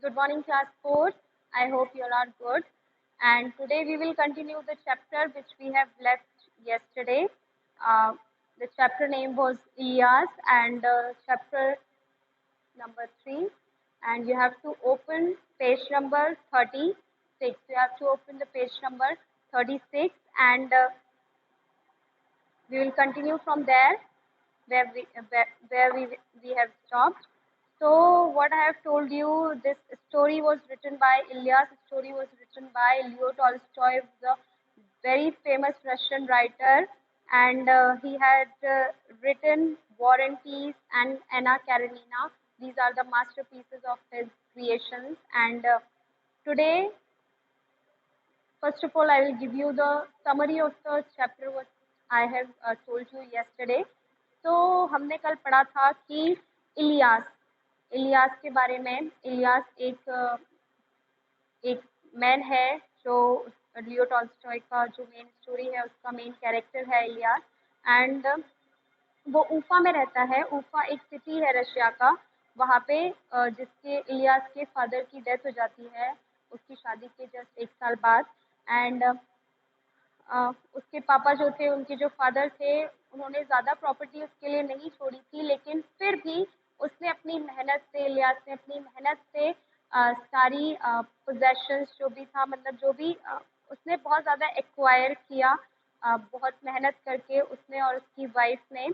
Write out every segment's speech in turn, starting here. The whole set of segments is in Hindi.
Good morning, class 4. I hope you all are good. And today we will continue the chapter which we have left yesterday. Uh, the chapter name was Ilyas and chapter number 3. And you have to open page number 36. You have to open the page number 36 and we will continue from there where we have stopped. So what I have told you, this story was written by Ilyas. Story was written by Leo Tolstoy, the very famous Russian writer, and he had written War and Peace and Anna Karenina. These are the masterpieces of his creations. And today, first of all, I will give you the summary of the chapter what I have told you yesterday. तो हमने कल पढ़ा था कि इलियास इलियास के बारे में इलियास एक मैन है जो लियो टॉल्स्टॉय का जो मेन स्टोरी है उसका मेन कैरेक्टर है इलियास एंड वो उफा में रहता है। उफा एक सिटी है रशिया का, वहाँ पे जिसके इलियास के फादर की डेथ हो जाती है उसकी शादी के जस्ट 1 साल बाद। एंड उसके पापा जो थे, उनके जो फादर थे, उन्होंने ज़्यादा प्रॉपर्टी उसके लिए नहीं छोड़ी थी, लेकिन फिर भी उसने अपनी मेहनत से, इलियास ने अपनी मेहनत से सारी पोजेशंस जो भी था, मतलब जो भी उसने बहुत ज़्यादा एक्वायर किया, बहुत मेहनत करके उसने और उसकी वाइफ ने,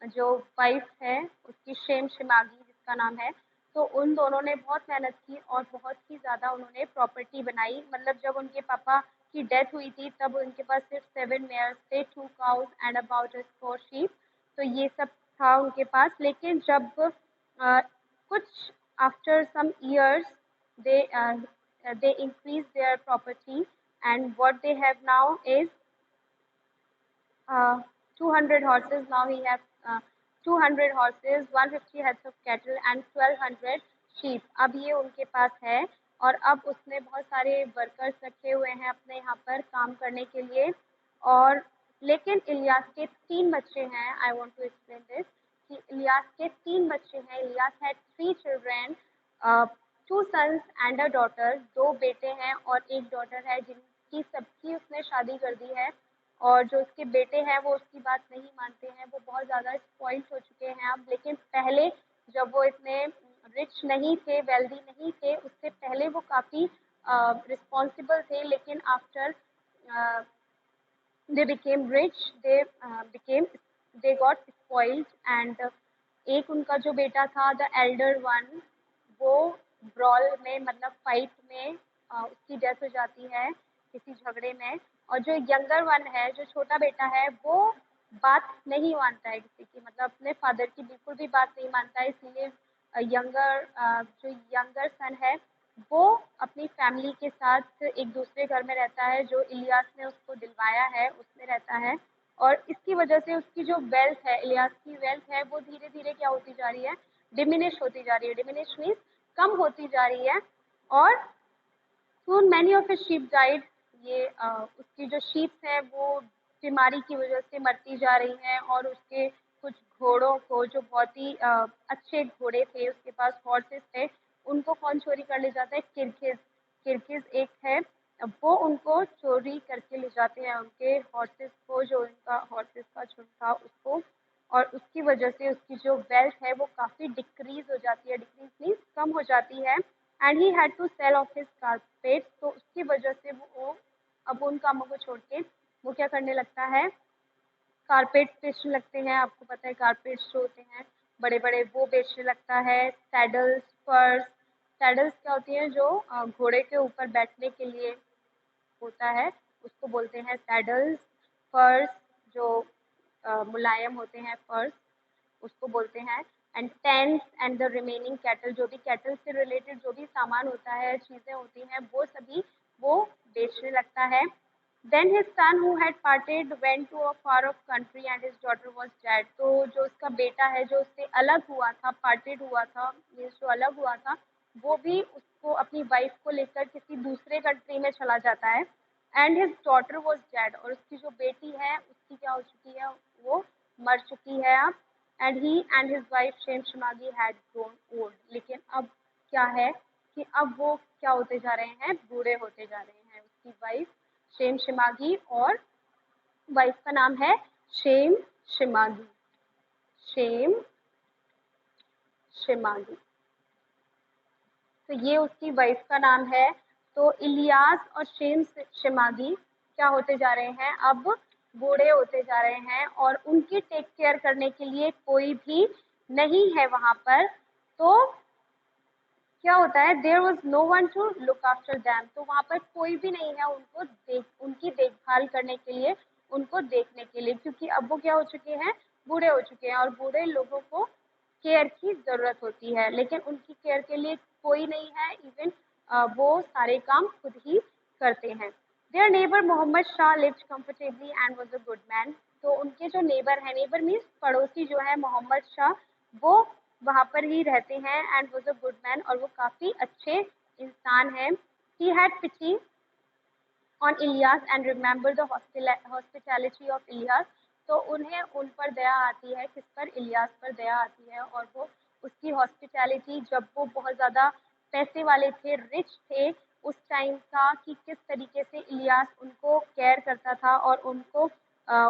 जो वाइफ है उसकी शेम शिमागी जिसका नाम है, तो उन दोनों ने बहुत मेहनत की और बहुत ही ज़्यादा उन्होंने प्रॉपर्टी बनाई। मतलब जब उनके पापा की डेथ हुई थी तब उनके पास सिर्फ 7 मेयर्स थे, 2 काउज एंड अबाउट 4 शीप, तो ये सब था उनके पास। लेकिन जब कुछ after some years they increase their property and what they have now is 200 horses. Now he has 200 horses, 150 heads of cattle and 1200 sheep. अब ये उनके पास है और अब उसने बहुत सारे वर्कर्स रखे हुए हैं अपने यहाँ पर काम करने के लिए। और लेकिन इलियास के 3 बच्चे हैं। I want to explain this कि इलियास के 3 बच्चे हैं। Ilyas had 3 children, 2 sons and a daughter. 2 बेटे हैं और एक डॉटर है जिनकी सबकी उसने शादी कर दी है। और जो उसके बेटे हैं वो उसकी बात नहीं मानते हैं, वो बहुत ज़्यादा स्पॉइल्ड हो चुके हैं अब। लेकिन पहले जब वो इतने रिच नहीं थे, वेल्दी नहीं थे, उससे पहले वो काफ़ी रिस्पॉन्सिबल थे। लेकिन after they became rich, they got spoiled and एक उनका जो बेटा था द एल्डर वन, वो ब्रॉल में मतलब फाइट में उसकी डेथ हो जाती है किसी झगड़े में। और जो यंगर वन है, जो छोटा बेटा है, वो बात नहीं मानता है किसी की, मतलब अपने फादर की बिल्कुल भी बात नहीं मानता है। इसलिए जो यंगर सन है वो अपनी फैमिली के साथ एक दूसरे घर में रहता है, जो इलियास ने उसको दिलवाया है उसमें रहता है। और इसकी वजह से उसकी जो वेल्थ है, इलियास की वेल्थ है, वो धीरे धीरे क्या होती जा रही है, डिमिनिश होती जा रही है। डिमिनिश मीन्स कम होती जा रही है। और soon many of his sheep died। ये उसकी जो शीप्स हैं वो बीमारी की वजह से मरती जा रही हैं। और उसके कुछ घोड़ों को, जो बहुत ही अच्छे घोड़े थे, उसके पास हॉर्सेस थे, उनको कौन चोरी कर ले जाता है, किरगिज। किरगिज एक है, वो उनको चोरी करके ले जाते हैं उनके हॉर्सेस को, जो उनका हॉर्सेस का झुंड था उसको। और उसकी वजह से उसकी जो वेल्थ है वो काफ़ी डिक्रीज हो जाती है। डिक्रीज मीन्स कम हो जाती है। And he had to sell off his carpet, तो उसकी वजह से वो अब उन कामों को छोड़ के वो क्या करने लगता है, कारपेट बेचने लगते हैं। आपको पता है कारपेट्स जो होते हैं बड़े बड़े, वो बेचने लगता है। सैडल्स, फर्स। सैडल्स क्या होती हैं, जो घोड़े के ऊपर बैठने के लिए होता है, उसको बोलते हैं सैडल्स। फर्स, जो मुलायम होते हैं, फर्स उसको बोलते हैं। And tents and the remaining cattle, जो भी कैटल से रिलेटेड जो भी सामान होता है, चीज़ें होती हैं, वो सभी वो बेचने लगता है। Then his son who had parted went to a far off country and his daughter was dead. तो जो उसका बेटा है, जो उससे अलग हुआ था, पार्टेड हुआ था, मीन्स जो अलग हुआ था, वो भी उसको अपनी वाइफ को लेकर किसी दूसरे कंट्री में चला जाता है। And his daughter was dead, और उसकी जो बेटी है उसकी क्या हो चुकी है, वो मर चुकी है अब। And he and his wife Sham Shemagi had grown old. लेकिन अब क्या है कि अब वो क्या होते जा रहे हैं, बूढ़े होते जा रहे हैं। उसकी वाइफ शेम शिमागी, और वाइफ का नाम है शेम शिमागी, शेम शिमागी। तो ये उसकी वाइफ का नाम है। तो इलियास और शेम शिमागी क्या होते जा रहे हैं, अब बूढ़े होते जा रहे हैं, और उनकी टेक केयर करने के लिए कोई भी नहीं है वहां पर। तो क्या होता है, there was no one to look after them. तो वहां पर कोई भी नहीं है उनकी देखभाल करने के लिए, उनको देखने के लिए, क्योंकि अब वो क्या हो चुके हैं, बूढ़े हो चुके हैं, और बूढ़े लोगों को केयर की जरूरत होती है, लेकिन उनकी केयर के लिए कोई नहीं है। इवन वो सारे काम खुद ही करते हैं। Their neighbour Muhammad Shah lived comfortably and was a good man. तो उनके जो नेबर है, नेबर मीन्स पड़ोसी जो है, मोहम्मद शाह, वो वहां पर ही रहते हैं, and was a good man, और वो काफी अच्छे इंसान हैं। He had pity on Ilyas and remember the hospitality of Ilyas. तो उन्हें उन पर दया आती है, किस पर, इलियास पर दया आती है, और वो उसकी हॉस्पिटैलिटी, जब वो बहुत ज़्यादा पैसे वाले थे, रिच थे उस टाइम का, कि किस तरीके से इलियास उनको केयर करता था, और उनको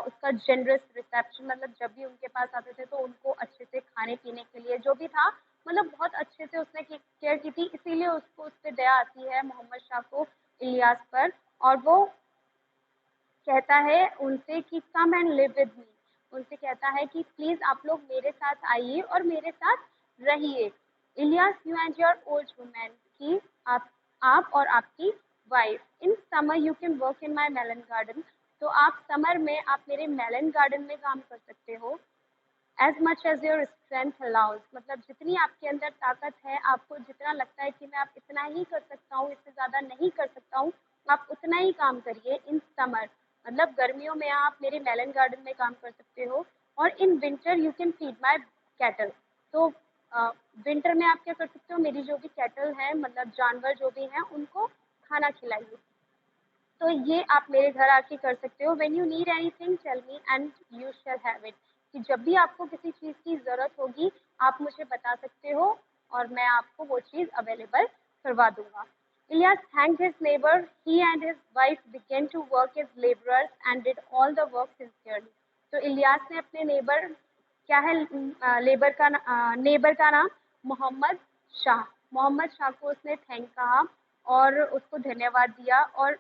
उसका जनरस रिसेप्शन, मतलब जब भी उनके पास आते थे तो उनको अच्छे से खाने पीने के लिए जो भी था, मतलब बहुत अच्छे से उसने केयर की थी, इसीलिए उसको उस पर दया आती है, मोहम्मद शाह को इलियास पर। और वो कहता है उनसे कि come and live with me. उनसे कहता है कि प्लीज आप लोग मेरे साथ आइए और मेरे साथ रहिए। Ilyas, you and your old woman, कि आप और आपकी वाइफ, in summer you can work in my melon garden. तो आप समर में आप मेरे मेलन गार्डन में काम कर सकते हो। As much as your strength allows, मतलब जितनी आपके अंदर ताकत है, आपको जितना लगता है कि मैं आप इतना ही कर सकता हूँ, इससे ज़्यादा नहीं कर सकता हूँ, आप उतना ही काम करिए। इन समर मतलब गर्मियों में आप मेरे मेलन गार्डन में काम कर सकते हो, और in winter you can feed my cattle. तो विंटर में आप क्या कर सकते हो, मेरी जो भी कैटल है, मतलब जानवर जो भी हैं, उनको खाना खिलाइए। तो ये आप मेरे घर आके कर सकते हो। When you need anything tell me and you shall have it, कि जब भी आपको किसी चीज़ की ज़रूरत होगी आप मुझे बता सकते हो, और मैं आपको वो चीज़ अवेलेबल करवा दूंगा। Ilyas thanked his neighbor. He and his wife began to work as laborers and did all the work sincerely. तो इलियास ने अपने नेबर, क्या है नेबर का नाम, मोहम्मद शाह, मोहम्मद शाह को उसने थैंक कहा और उसको धन्यवाद दिया। और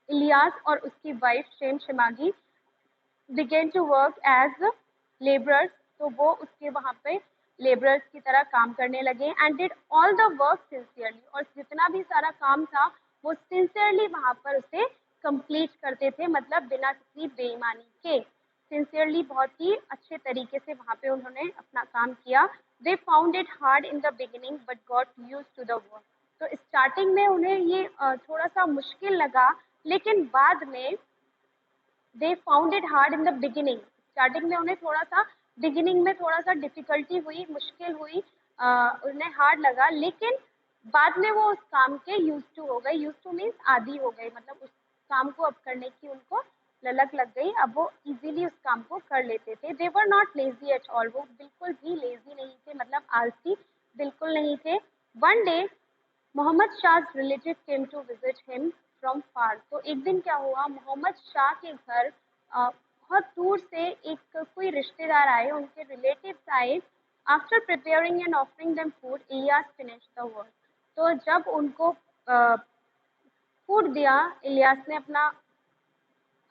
इलियास और उसकी wife Sham Shemagi began to work as labourers. तो वो उसके वहाँ पे लेबरर्स की तरह काम करने लगे, and did all the work sincerely, और जितना भी सारा काम था वो सिंसियरली वहाँ पर उसे कंप्लीट करते थे, मतलब बिना किसी बेईमानी के, सिंसियरली बहुत ही अच्छे तरीके से वहाँ पे उन्होंने अपना काम किया। They found it hard in the beginning but got use to the work. तो स्टार्टिंग में उन्हें ये थोड़ा सा मुश्किल लगा, लेकिन बाद में दे found it hard in the beginning, starting में उन्हें थोड़ा सा, बिगिनिंग में थोड़ा सा डिफिकल्टी हुई, मुश्किल हुई, उन्हें हार्ड लगा, लेकिन बाद में वो उस काम के यूज टू हो गए। यूज टू मीन्स आदी हो गए, मतलब उस काम को अब करने की उनको ललक लग गई, अब वो इजीली उस काम को कर लेते थे। They were not lazy at all, वो बिल्कुल भी लेजी नहीं थे, मतलब आलसी बिल्कुल नहीं थे। One day Muhammad Shah relative came to visit him from far. तो एक दिन क्या हुआ, मोहम्मद शाह के घर बहुत दूर से एक कोई रिश्तेदार आए, उनके रिलेटिव्स आए। After preparing and offering them food, Ilyas finish the work. तो जब उनको फूड दिया, इलियास ने अपना,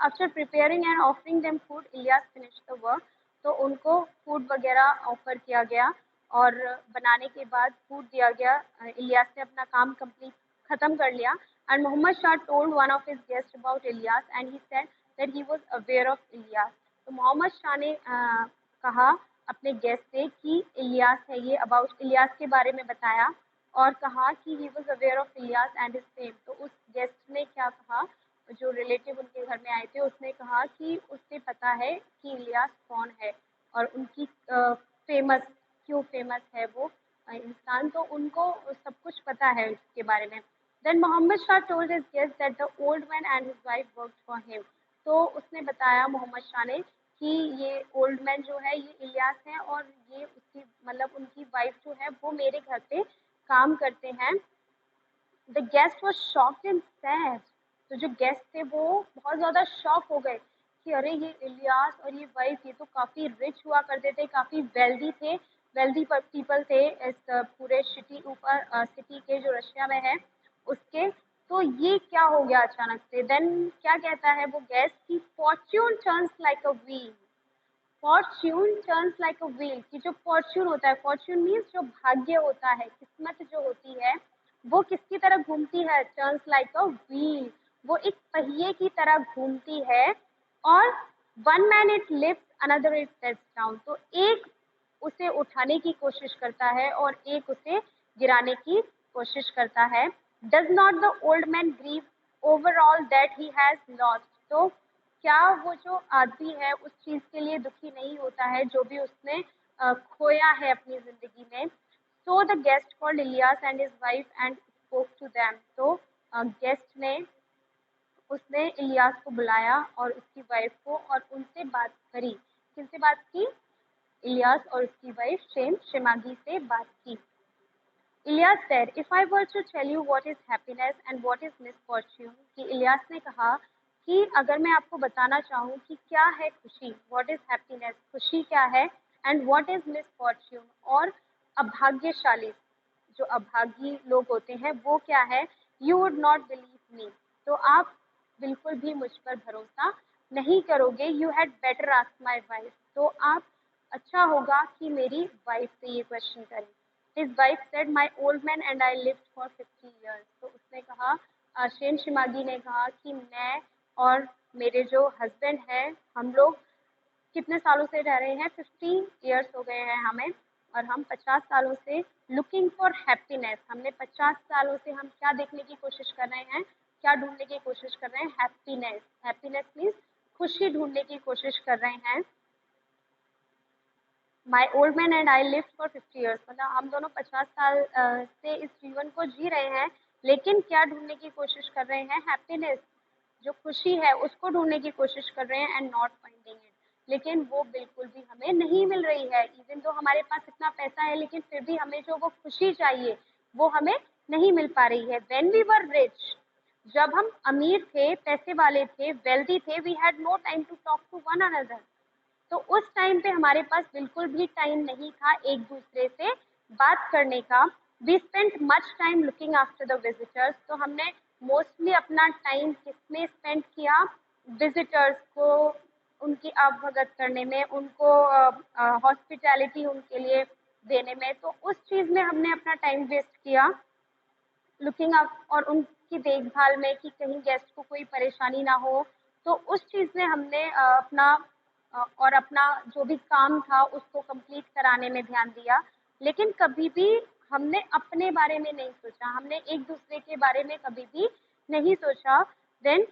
after preparing and offering them food, Ilyas finish the work. तो उनको फूड वगैरह ऑफर किया गया, और बनाने के बाद फूड दिया गया, इलियास ने अपना काम कंप्लीट खत्म कर लिया। And Muhammad Shah told one of his guest about Ilyas and he said that he was aware of Ilyas. तो मोहम्मद शाह ने कहा अपने गेस्ट से कि इलियास है ये, अबाउट इलियास के बारे में बताया, और कहा कि ही was aware of Ilyas and his fame. तो उस गेस्ट ने क्या कहा, जो रिलेटिव उनके घर में आए थे, उसने कहा कि उसे पता है कि इलियास कौन है, और उनकी फेमस, क्यों फेमस है वो इंसान, तो उनको सब कुछ पता है उसके बारे में। Then Muhammad Shah told his guest that the old man and his wife worked for him. तो उसने बताया, मोहम्मद शाह ने, कि ये ओल्ड मैन जो है ये इलियास है, और ये उसकी, मतलब उनकी वाइफ जो है वो मेरे घर पे काम करते हैं। The guest was shocked and sad. तो जो गेस्ट थे वो बहुत ज़्यादा शॉक हो गए कि अरे ये इलियास और ये वाइफ ये तो काफ़ी रिच हुआ करते थे, काफ़ी वेल्दी थे, वेल्दी पीपल थे इस पूरे सिटी के जो रशिया में है उसके। तो ये क्या हो गया अचानक से। देन क्या कहता है वो गेस्ट की Fortune turns like a wheel. Fortune turns like a wheel कि जो फॉर्च्यून होता है, फॉर्च्यून मीन्स जो भाग्य होता है, किस्मत जो होती है वो किसकी तरह घूमती है, टर्न्स लाइक अ व्हील, वो एक पहिए की तरह घूमती है। और one man it lift another it sets down. तो एक उसे उठाने की कोशिश करता है और एक उसे गिराने की कोशिश करता है। Does not the old man grieve over all that he has lost. तो क्या वो जो आदमी है उस चीज के लिए दुखी नहीं होता है जो भी उसने खोया है अपनी जिंदगी में। So the guest called Ilyas and his wife and spoke to them. तो गेस्ट ने उसने इलियास को बुलाया और उसकी वाइफ को और उनसे बात करी। किनसे बात की? इलियास और उसकी वाइफ शेमागी से बात की। Ilyas said, if I were to tell you what is happiness and what is misfortune, कि इलियास ने कहा कि अगर मैं आपको बताना चाहूँ कि क्या है खुशी, what is happiness, खुशी क्या है, and what is misfortune, और अभाग्यशाली, जो अभागी लोग होते हैं वो क्या है, you would not believe me, तो आप बिल्कुल भी मुझ पर भरोसा नहीं करोगे। You had better ask my wife, तो आप अच्छा होगा कि मेरी वाइफ से ये क्वेश्चन करें। His wife said, "My old man and I lived for 50 years." तो उसने कहा, शेन शिमागी ने कहा कि मैं और मेरे जो हस्बैंड हैं हम लोग कितने सालों से रह रहे हैं, 50 ईयर्स हो गए हैं हमें, और हम 50 सालों से लुकिंग फॉर हैप्पीनेस, हमने 50 सालों से हम क्या देखने की कोशिश कर रहे हैं, क्या ढूंढने की कोशिश कर रहे हैं, हैप्पीनेस। हैप्पीनेस मीन्स खुशी ढूंढने की कोशिश कर रहे हैं। माई old man and I lived for 50 years, मतलब हम दोनों 50 साल से इस जीवन को जी रहे हैं, लेकिन क्या ढूंढने की कोशिश कर रहे हैं, हैप्पीनेस, जो खुशी है उसको ढूंढने की कोशिश कर रहे हैं, एंड नॉट फाइंडिंग इट, लेकिन वो बिल्कुल भी हमें नहीं मिल रही है। इवन तो हमारे पास इतना पैसा है लेकिन फिर भी हमें जो वो खुशी चाहिए वो हमें नहीं मिल पा रही है। व्हेन वी वर रिच, जब हम अमीर थे, पैसे वाले थे, वेल्दी थे, we had no time to talk to one another. तो उस टाइम पे हमारे पास बिल्कुल भी टाइम नहीं था एक दूसरे से बात करने का। We spent much time looking after the visitors, तो हमने मोस्टली अपना टाइम किसमें स्पेंड किया, विजिटर्स को, उनकी आवभगत करने में, उनको हॉस्पिटैलिटी उनके लिए देने में, तो उस चीज़ में हमने अपना टाइम वेस्ट किया, लुकिंग अप, और उनकी देखभाल में कि कहीं गेस्ट को कोई परेशानी ना हो। तो उस चीज़ में हमने और अपना जो भी काम था उसको कंप्लीट कराने में ध्यान दिया, लेकिन कभी भी हमने अपने बारे में नहीं सोचा, हमने एक दूसरे के बारे में कभी भी नहीं सोचा। Then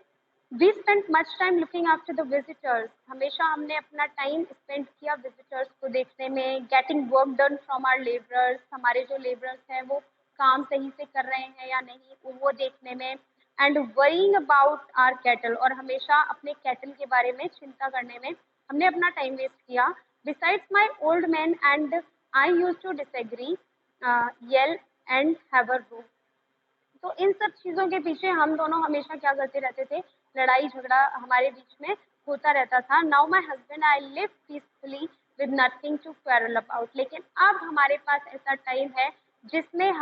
we spend much time looking after the visitors, हमेशा हमने अपना टाइम स्पेंड किया विजिटर्स को देखने में, getting work done from our labourers, हमारे जो लेबरर्स हैं वो काम सही से कर रहे हैं या नहीं वो देखने में, and worrying about are cattle, और हमेशा अपने कैटल के बारे में चिंता करने में हमने अपना टाइम वेस्ट किया। Besides my old man and I use to disagree, yell and have a room. तो इन सब चीज़ों के पीछे हम दोनों हमेशा क्या करते रहते थे, लड़ाई झगड़ा हमारे बीच में होता रहता था। Now my husband I live peacefully with nothing to quarrel about, लेकिन अब हमारे पास ऐसा टाइम है जिसमें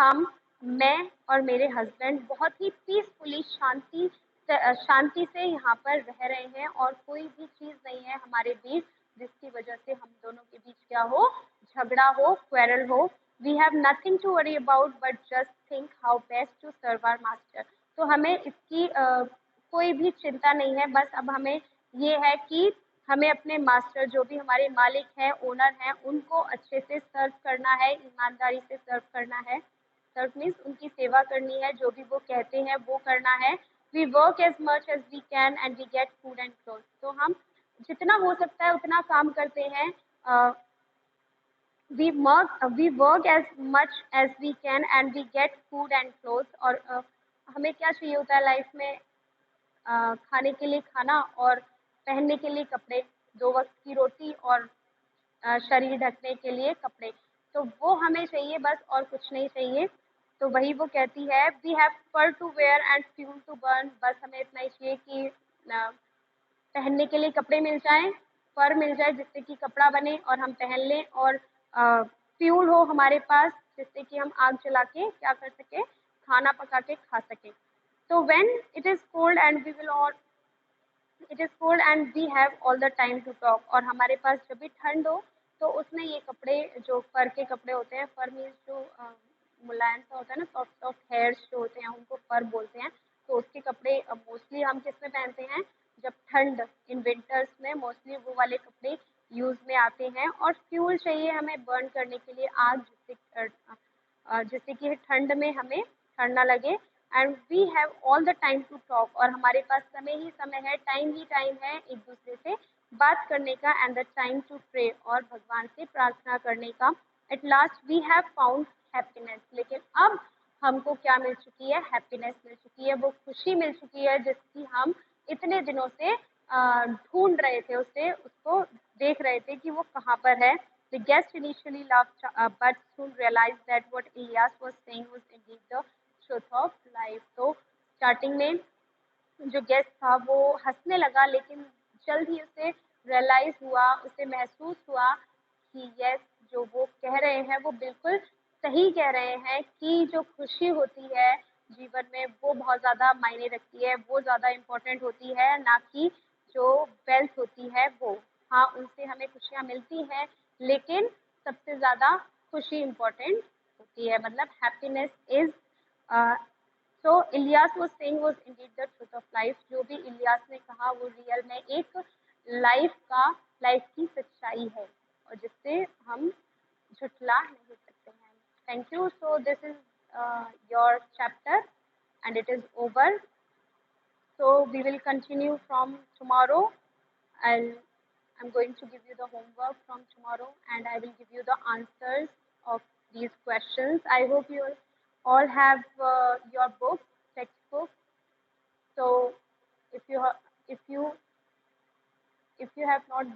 मैं और मेरे हस्बैंड बहुत ही पीसफुली, शांति से यहाँ पर रह रहे हैं, और कोई भी चीज़ नहीं है हमारे बीच जिसकी वजह से हम दोनों के बीच क्या हो, झगड़ा हो, क्वेरल हो। We have nothing to worry about but just think how best to serve our master. तो हमें इसकी कोई भी चिंता नहीं है, बस अब हमें ये है कि हमें अपने मास्टर, जो भी हमारे मालिक हैं, ओनर हैं, उनको अच्छे से सर्व करना है, ईमानदारी से सर्व करना है। सर्व मीन्स उनकी सेवा करनी है, जो भी वो कहते हैं वो करना है। We work as much as we can and we get food and cloth, तो हम जितना हो सकता है उतना काम करते हैं। We work as much as we can and we get food and cloth, और हमें क्या चाहिए होता है लाइफ में, खाने के लिए खाना और पहनने के लिए कपड़े, 2 वक्त की रोटी और शरीर ढकने के लिए कपड़े, तो वो हमें चाहिए बस, और कुछ नहीं चाहिए। तो वही वो कहती है, we have fur to wear and fuel to burn. बस हमें इतना ही चाहिए कि पहनने के लिए कपड़े मिल जाएं, फर मिल जाए जिससे कि कपड़ा बने और हम पहन लें, और फ्यूल हो हमारे पास जिससे कि हम आग जला के क्या कर सके, खाना पका के खा सके। तो when it is cold and we will all it is cold and we have all the time to talk. और हमारे पास जब भी ठंड हो तो उसमें ये कपड़े, जो फर के कपड़े होते हैं, फर मीन्स जो मुलायम सा होता है ना, सॉफ्ट सॉफ्ट हेयर्स जो होते हैं उनको फर बोलते हैं। तो उसके कपड़े मोस्टली हम किस में पहनते हैं, जब ठंड, इन विंटर्स में मोस्टली वो वाले कपड़े यूज में आते हैं। और फ्यूल चाहिए हमें बर्न करने के लिए, आग, जिससे कि ठंड में हमें ठंड ना लगे। And we have all the time to talk, और हमारे पास समय ही समय है, टाइम ही टाइम है एक दूसरे से बात करने का। And the time to pray, और भगवान से प्रार्थना करने का। At last we have found happiness, लेकिन अब हमको क्या मिल चुकी है, हैप्पीनेस मिल चुकी है, वो खुशी मिल चुकी है जिसकी हम इतने दिनों से ढूंढ रहे थे, उससे उसको देख रहे थे कि वो कहाँ पर है। The guest initially laughed, but soon realized that what Ilyas was saying was indeed the truth of life. तो स्टार्टिंग में जो गेस्ट था वो हंसने लगा, लेकिन जल्द ही उसे रियलाइज हुआ, उसे महसूस हुआ कि यस, जो वो कह रहे हैं वो बिल्कुल सही कह रहे हैं, कि जो खुशी होती है जीवन में वो बहुत ज़्यादा मायने रखती है, वो ज़्यादा इम्पोर्टेंट होती है, ना कि जो वेल्थ होती है वो। हाँ, उनसे हमें खुशियाँ मिलती हैं, लेकिन सबसे ज़्यादा खुशी इम्पोर्टेंट होती है, मतलब हैप्पीनेस इज़। सो इलियास वो saying was Indeed the truth of life. जो भी इलियास ने कहा वो रियल में एक लाइफ की सच्चाई है, और जिससे हम झुठला नहीं सकते हैं। Thank you. So this is your chapter and it is over. So we will continue from tomorrow. I'm going to give you the homework from tomorrow, and I will give you the answers of these questions. I hope you all have your books, textbooks. So if you if you if you have not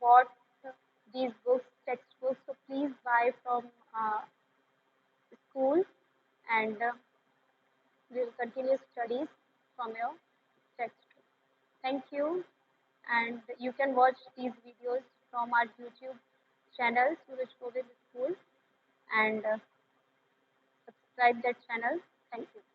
bought these books, textbooks, so please buy from school, and we will continue studies from your textbook. Thank you. And you can watch these videos from our YouTube channel, Suraj Kovind School, and subscribe that channel. Thank you.